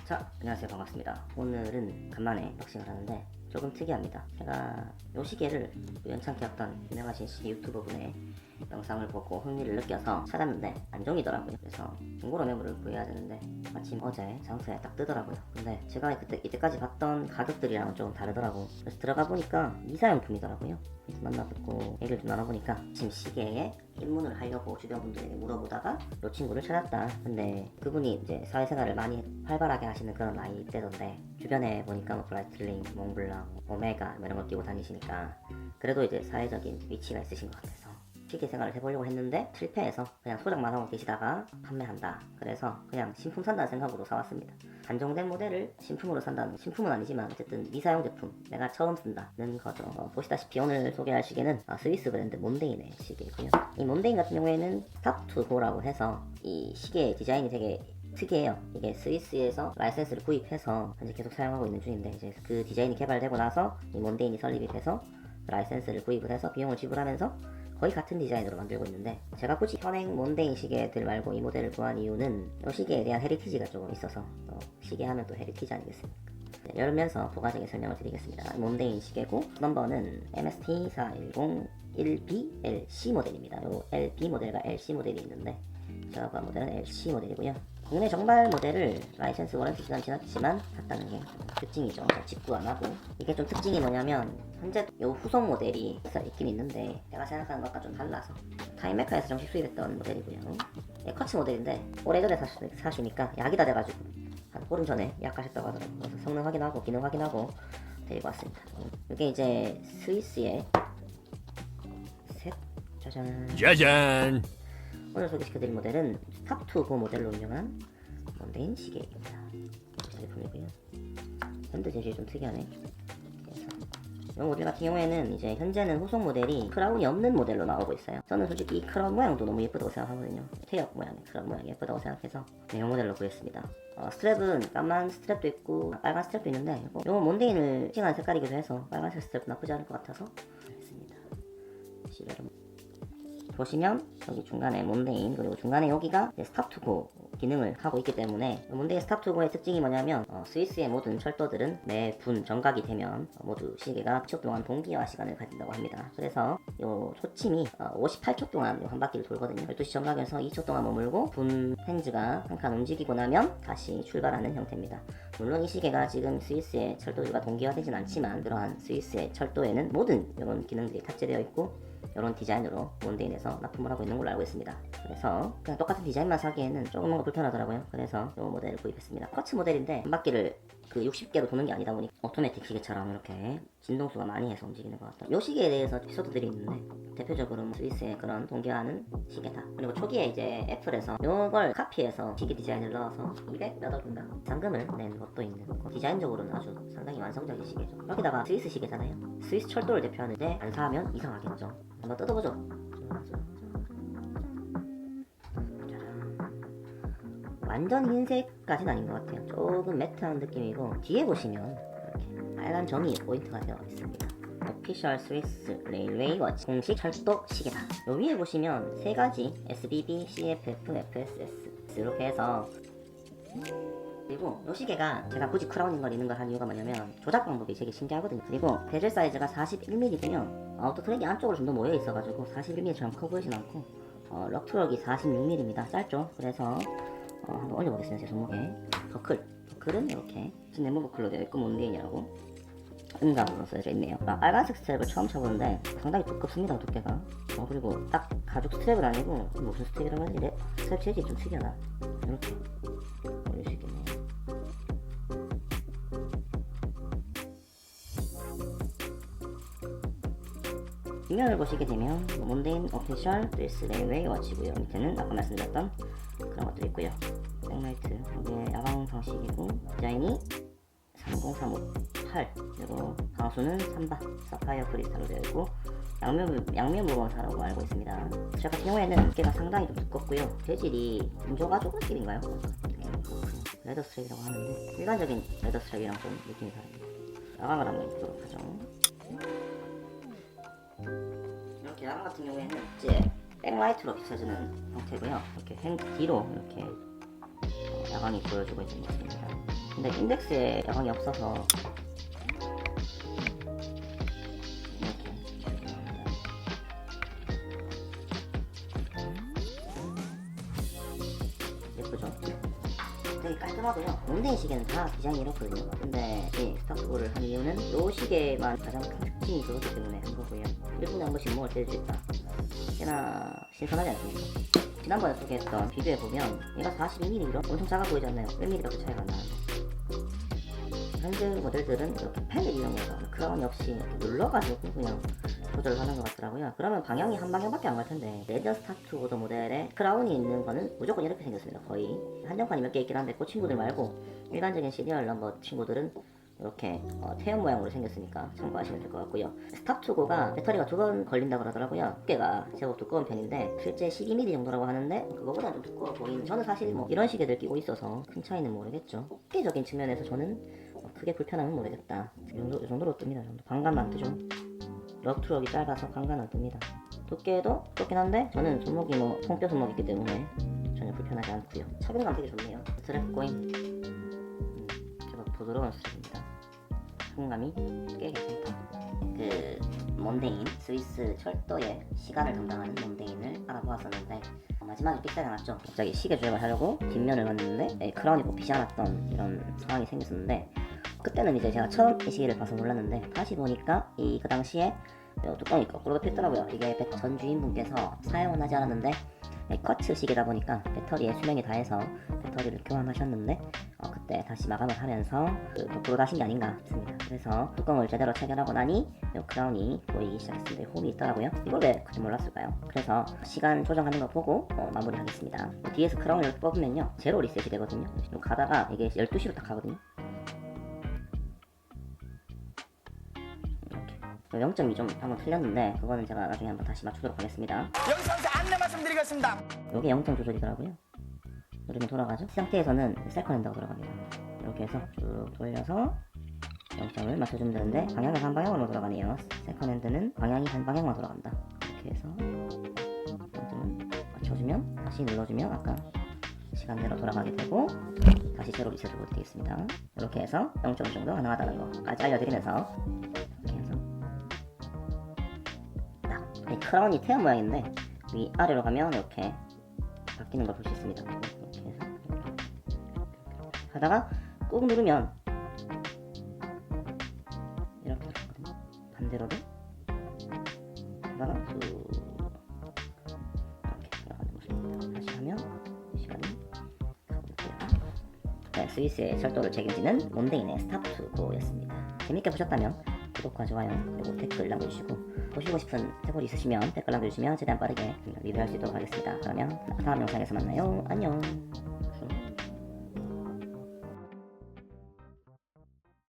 자, 안녕하세요. 반갑습니다. 오늘은 간만에 언박싱을 하는데 조금 특이합니다. 제가 요 시계를 우연찮게 어떤 유명하신 시계 유튜버 분의 영상을 보고 흥미를 느껴서 찾았는데 안종이더라고요. 그래서 중고로 매물을 구해야 되는데 마침 어제 장소에 딱 뜨더라고요. 근데 제가 이때까지 봤던 가격들이랑은 좀 다르더라고. 그래서 들어가 보니까 미사용품이더라고요. 그래서 만나 뵙고 얘기를 좀 나눠보니까 지금 시계에 입문을 하려고 주변 분들에게 물어보다가 요 친구를 찾았다. 근데 그분이 이제 사회생활을 많이 활발하게 하시는 그런 나이대던데 주변에 보니까 뭐 브라이틀링, 몽블랑, 오메가 이런 걸 끼고 다니시니까 그래도 이제 사회적인 위치가 있으신 것 같아서 시계 생활을 해보려고 했는데 실패해서 그냥 소장만 하고 계시다가 판매한다. 그래서 그냥 신품 산다는 생각으로 사왔습니다. 단종된 모델을 신품으로 산다는, 신품은 아니지만 어쨌든 미사용 제품, 내가 처음 쓴다는 거죠. 보시다시피 오늘 소개할 시계는 스위스 브랜드 몬데인의 시계이고요. 이 몬데인 같은 경우에는 스탑 투 고라고 해서 이 시계 디자인이 되게 특이해요. 이게 스위스에서 라이센스를 구입해서 현재 계속 사용하고 있는 중인데 이제 그 디자인이 개발되고 나서 이 몬데인이 설립이 돼서 라이센스를 구입을 해서 비용을 지불하면서 거의 같은 디자인으로 만들고 있는데 제가 굳이 현행 몬데인 시계들 말고 이 모델을 구한 이유는 이 시계에 대한 헤리티지가 조금 있어서 시계 하면 또 헤리티지 아니겠습니까? 네, 열면서 부가적인 설명을 드리겠습니다. 몬데인 시계고 넘버는 MST4101BLC 모델입니다. 요 LB 모델과 LC 모델이 있는데 제가 구한 모델은 LC 모델이고요. 국내 정발 모델을 라이센스 워런티 기간 지났지만 샀다는 게 특징이죠. 직구 안 하고. 이게 좀 특징이 뭐냐면 현재 요 후속 모델이 있긴 있는데 내가 생각하는 것과 좀 달라서 타임메카에서 정식 수입했던 모델이고요. 예, 커츠 모델인데 오래전에 사시니까 약이 다 돼가지고 한 보름 전에 약하셨다고 하더라고요. 그래서 성능 확인하고 기능 확인하고 데리고 왔습니다. 이게 이제 스위스의 짜잔! 오늘 소개시켜드릴 모델은 스탑2고 모델로 운영한 몬데인 시계입니다. 제품이고요. 핸드 재질이 좀 특이하네. 이 모델 같은 경우에는 이제 현재는 후속 모델이 크라운이 없는 모델로 나오고 있어요. 저는 솔직히 이 크라운 모양도 너무 예쁘다고 생각하거든요. 태엽 모양의 크라운 모양이 예쁘다고 생각해서 이 모델로 구했습니다. 스트랩은 까만 스트랩도 있고 빨간 스트랩도 있는데 이 몬데인을 싱한 색깔이기도 해서 빨간색 스트랩도 나쁘지 않을 것 같아서 했습니다. 보시면 여기 중간에 몬데인 그리고 중간에 여기가 스탑2고 기능을 하고 있기 때문에 몬데인 스탑2고의 특징이 뭐냐면 스위스의 모든 철도들은 매 분 정각이 되면 모두 시계가 10초 동안 동기화 시간을 가진다고 합니다. 그래서 요 초침이 58초 동안 한 바퀴를 돌거든요. 12시 정각에서 2초 동안 머물고 분 핸즈가 한 칸 움직이고 나면 다시 출발하는 형태입니다. 물론 이 시계가 지금 스위스의 철도들과 동기화되진 않지만 그러한 스위스의 철도에는 모든 이런 기능들이 탑재되어 있고 이런 디자인으로 몬데인에서 납품을 하고 있는 걸로 알고 있습니다. 그래서 그냥 똑같은 디자인만 사기에는 조금 뭔가 불편하더라고요. 그래서 이 모델을 구입했습니다. 쿼츠 모델인데 한 바퀴를 그 60개로 도는 게 아니다 보니 오토매틱 시계처럼 이렇게 진동수가 많이 해서 움직이는 것 같다. 이 시계에 대해서 에피소드들이 있는데 대표적으로 스위스의 그런 동기화하는 시계다. 그리고 초기에 이제 애플에서 이걸 카피해서 시계 디자인을 넣어서 200몇 억인가 상금을 낸 것도 있는 디자인적으로는 아주 상당히 완성적인 시계죠. 여기다가 스위스 시계잖아요. 스위스 철도를 대표하는데 안 사면 이상하겠죠. 한번 뜯어보죠. 완전 흰색까지는 아닌 것 같아요. 조금 매트한 느낌이고 뒤에 보시면 이렇게 빨간 점이 포인트가 되어 있습니다. 오피셜 스위스 레일웨이 워치 공식 철도 시계다. 요 위에 보시면 세 가지 SBB, CFF, FSS 이렇게 해서 그리고 이 시계가 제가 굳이 크라운인 걸 입는 걸 한 이유가 뭐냐면 조작 방법이 되게 신기하거든요. 그리고 베젤 사이즈가 41mm면 아우터트랙이 안쪽으로 좀 더 모여 있어가지고 41mm처럼 커 보이진 않고 럭트럭이 46mm입니다. 짧죠? 그래서 한번 올려보겠습니다. 제 손목에 버클은 이렇게 네모 버클로 되어 있고 몬데인이라고 은감으로 쓰여져 있네요. 빨간색 스트랩을 처음 쳐보는데 상당히 두껍습니다, 두께가. 그리고 딱 가죽 스트랩은 아니고 무슨 스트랩이라고 하지? 스트랩 재질이 좀 특이하다. 이렇게 올릴 수 있겠네요. 뒷면을 보시게 되면 몬데인 오피셜 스위스 레일웨이 워치고요. 밑에는 아까 말씀드렸던 그런 것들이 있고요. 백라이트, 이게 야광 방식이고 디자인이 30358, 그리고 방수는 3바 사파이어 크리스탈로 되어 있고 양면 무광사라고 알고 있습니다. 스트랩 같은 경우에는 두께가 상당히 좀 두껍고요. 재질이 인조가죽 느낌인가요? 레더 스트랩이라고 하는데 일반적인 레더 스트랩이랑 좀 느낌이 다릅니다. 야광을 한번 입도록 하죠. 이렇게 야광 같은 경우에는 이제 백라이트로 비춰지는 형태고요. 이렇게 뒤로 이렇게 야광이 보여주고 있는 모습입니다. 근데 인덱스에 야광이 없어서 이렇게 예쁘죠? 되게 깔끔하고요. 몬데인 시계는 다 디자인이 이렇거든요. 근데 이 스타트볼을 한 이유는 이 시계만 가장 큰 특징이 그렇기 때문에 한 거고요. 1분에 한 번씩 목을 뗄 수 있다. 꽤나 신선하지 않습니까? 지난번에 소개했던 비교해보면 얘가 42mm로 엄청 작아 보이지 않나요? 1mm밖에 차이가 안 나는데 현재 모델들은 이렇게 펜을 이용해서 크라운이 없이 이렇게 눌러가지고 그냥 조절을 하는 것 같더라고요. 그러면 방향이 한 방향밖에 안 갈 텐데 레전 스타트 오더 모델에 크라운이 있는 거는 무조건 이렇게 생겼습니다. 거의 한정판이 몇 개 있긴 한데 그 친구들 말고 일반적인 시리얼 넘버 친구들은 이렇게 태연 모양으로 생겼으니까 참고하시면 될 것 같고요. 스탑2고가 배터리가 2번 걸린다고 하더라고요. 두께가 제법 두꺼운 편인데 실제 12mm 정도라고 하는데 그거보다 좀 두꺼워 보이는, 저는 사실 뭐 이런 시계들 끼고 있어서 큰 차이는 모르겠죠. 두께적인 측면에서 저는 크게 불편함은 모르겠다. 이 정도로 뜹니다. 광간만 안 뜨죠. 럭트럭이 짧아서 광간 안 뜹니다. 두께도 두껍긴 한데 저는 손목이 뭐 통뼈 손목이 있기 때문에 전혀 불편하지 않고요. 착용감 되게 좋네요. 스트랩 고임 제법 부드러운 스트랩입니다. 착용감이 꽤 괜찮다. 그 몬데인 스위스 철도의 시간을 담당하는 몬데인을 알아보았었는데 마지막에 삑사리가 났죠. 갑자기 시계 조작을 하려고 뒷면을 봤는데 크라운이 뽑히지 않았던 이런 상황이 생겼었는데, 그때는 이제 제가 처음 이 시계를 봐서 몰랐는데 다시 보니까 그 당시에 뚜껑이 거꾸로 덮여있더라고요. 이게 전 주인분께서 사용은 하지 않았는데 쿼츠 시계다 보니까 배터리에 수명이 다해서 배터리를 교환하셨는데 그때 다시 마감을 하면서 거꾸로 다신 게 아닌가 싶습니다. 그래서 뚜껑을 제대로 체결하고 나니 이 크라운이 보이기 시작했습니다. 홈이 있더라고요. 이걸 왜 그때 몰랐을까요? 그래서 시간 조정하는 거 보고 마무리하겠습니다. 뒤에서 크라운을 이렇게 뽑으면요 제로 리셋이 되거든요. 가다가 이게 12시로 딱 가거든요. 0.2 좀 한번 틀렸는데 그거는 제가 나중에 한번 다시 맞추도록 하겠습니다. 여기서 안내 말씀드리겠습니다. 요게 0점 조절이더라고요. 누르면 돌아가죠. 이 상태에서는 셀컨핸드가 돌아갑니다. 이렇게 해서 쭉 돌려서 0점을 맞춰주면 되는데 방향은 한 방향으로 돌아가네요. 세컨핸드는 방향이 한 방향만 돌아간다. 이렇게 해서 0점을 맞춰주면 다시 눌러주면 아까 시간대로 돌아가게 되고 다시 제로 리셋으로 되겠습니다. 이렇게 해서 0점 정도 가능하다는 거까지 알려드리면서 이렇게 해서 이 크라운이 태연 모양인데 위아래로 가면 이렇게 바뀌는 걸 볼 수 있습니다. 이렇게 해서 하다가 꾹 누르면 이렇게 들어가거든요. 반대로도 하다가 쭉 이렇게 들어가는 모습입니다. 다시 하면 시간이 가볼게요. 네, 스위스의 철도를 책임지는 몬데인의 스탑2고였습니다. 재밌게 보셨다면 구독과 좋아요 그리고 댓글 남겨주시고 보시고 싶은 태골이 있으시면 댓글 남겨주시면 최대한 빠르게 리뷰할 수 있도록 하겠습니다. 그러면 다음 영상에서 만나요. 안녕.